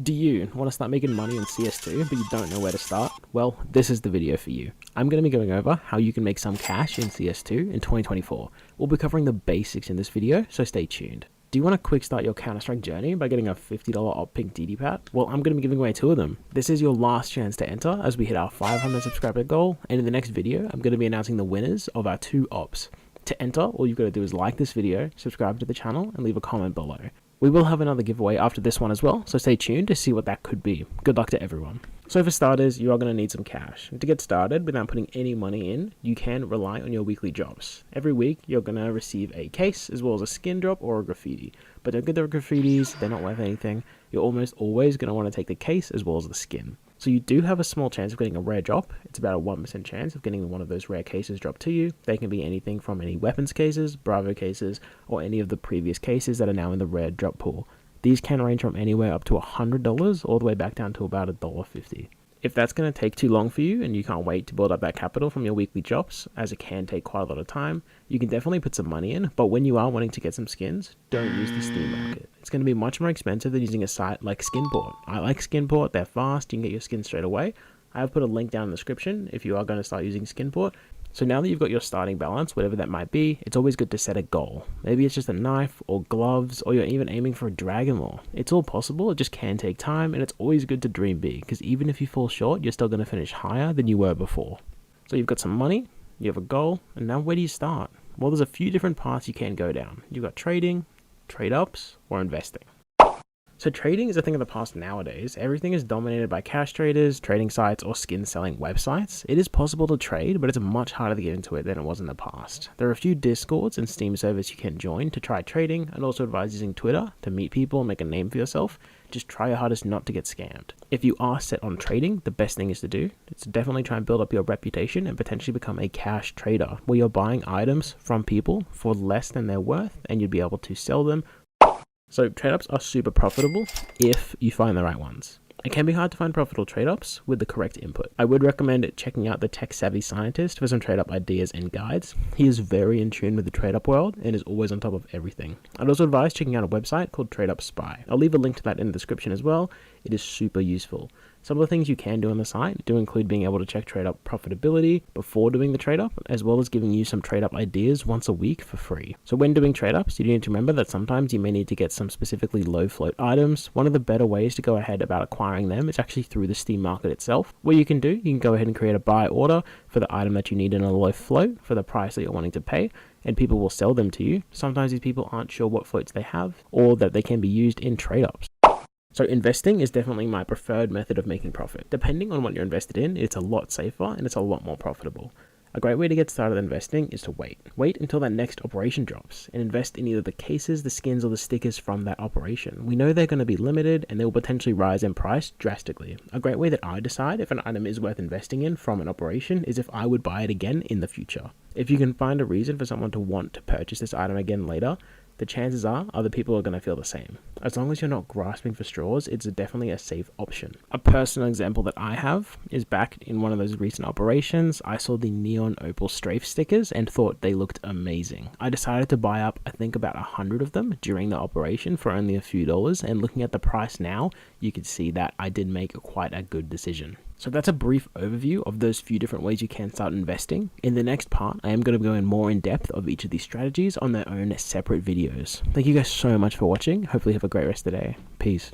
Do you want to start making money in CS2 but you don't know where to start? Well, this is the video for you. I'm going to be going over how you can make some cash in CS2 in 2024. We'll be covering the basics in this video, so stay tuned. Do you want to quick start your Counter-Strike journey by getting a $50 op pink DD pat? Well, I'm going to be giving away 2 of them. This is your last chance to enter as we hit our 500 subscriber goal, and in the next video, I'm going to be announcing the winners of our 2 ops. To enter, all you've got to do is like this video, subscribe to the channel, and leave a comment below. We will have another giveaway after this one as well, so stay tuned to see what that could be. Good luck to everyone. So for starters, you are going to need some cash. To get started without putting any money in, you can rely on your weekly drops. Every week, you're going to receive a case as well as a skin drop or a graffiti. But don't get the graffitis, they're not worth anything. You're almost always going to want to take the case as well as the skin. So you do have a small chance of getting a rare drop. It's about a 1% chance of getting one of those rare cases dropped to you. They can be anything from any weapons cases, Bravo cases, or any of the previous cases that are now in the rare drop pool. These can range from anywhere up to $100 all the way back down to about $1.50. If that's going to take too long for you and you can't wait to build up that capital from your weekly drops, as it can take quite a lot of time, you can definitely put some money in, but when you are wanting to get some skins, don't use the Steam market. It's going to be much more expensive than using a site like Skinport. I like Skinport, they're fast, you can get your skins straight away. I have put a link down in the description if you are going to start using Skinport. So now that you've got your starting balance, whatever that might be, it's always good to set a goal. Maybe it's just a knife or gloves, or you're even aiming for a dragon lore. It's all possible, it just can take time, and it's always good to dream big, because even if you fall short, you're still going to finish higher than you were before. So you've got some money, you have a goal, and now where do you start? Well, there's a few different paths you can go down. You've got trading, trade ups, or investing. So trading is a thing of the past nowadays. Everything is dominated by cash traders, trading sites, or skin selling websites. It is possible to trade, but it's much harder to get into it than it was in the past. There are a few Discords and Steam servers you can join to try trading, and also advise using Twitter to meet people and make a name for yourself. Just try your hardest not to get scammed. If you are set on trading, the best thing is to do is to definitely try and build up your reputation and potentially become a cash trader, where you're buying items from people for less than they're worth, and you'd be able to sell them. So trade-ups are super profitable if you find the right ones. It can be hard to find profitable trade-ups with the correct input. I would recommend checking out the Tech Savvy Scientist for some trade-up ideas and guides. He is very in tune with the trade-up world and is always on top of everything. I'd also advise checking out a website called TradeUp Spy. I'll leave a link to that in the description as well. It is super useful. Some of the things you can do on the site do include being able to check trade-up profitability before doing the trade-up, as well as giving you some trade-up ideas once a week for free. So when doing trade-ups, you need to remember that sometimes you may need to get some specifically low-float items. One of the better ways to go ahead about acquiring them is actually through the Steam market itself. What you can do, you can go ahead and create a buy order for the item that you need in a low float for the price that you're wanting to pay, and people will sell them to you. Sometimes these people aren't sure what floats they have, or that they can be used in trade-ups. So investing is definitely my preferred method of making profit. Depending on what you're invested in, it's a lot safer and it's a lot more profitable. A great way to get started investing is to wait. Wait until that next operation drops and invest in either the cases, the skins, or the stickers from that operation. We know they're going to be limited and they will potentially rise in price drastically. A great way that I decide if an item is worth investing in from an operation is if I would buy it again in the future. If you can find a reason for someone to want to purchase this item again later, the chances are other people are going to feel the same. As long as you're not grasping for straws, it's definitely a safe option. A personal example that I have is back in one of those recent operations, I saw the neon opal strafe stickers and thought they looked amazing. I decided to buy up, I think about 100 of them during the operation for only a few dollars, and looking at the price now, you could see that I did make quite a good decision. So that's a brief overview of those few different ways you can start investing. In the next part, I am going to go in more in depth of each of these strategies on their own separate videos. Thank you guys so much for watching. Hopefully you have a great rest of the day. Peace.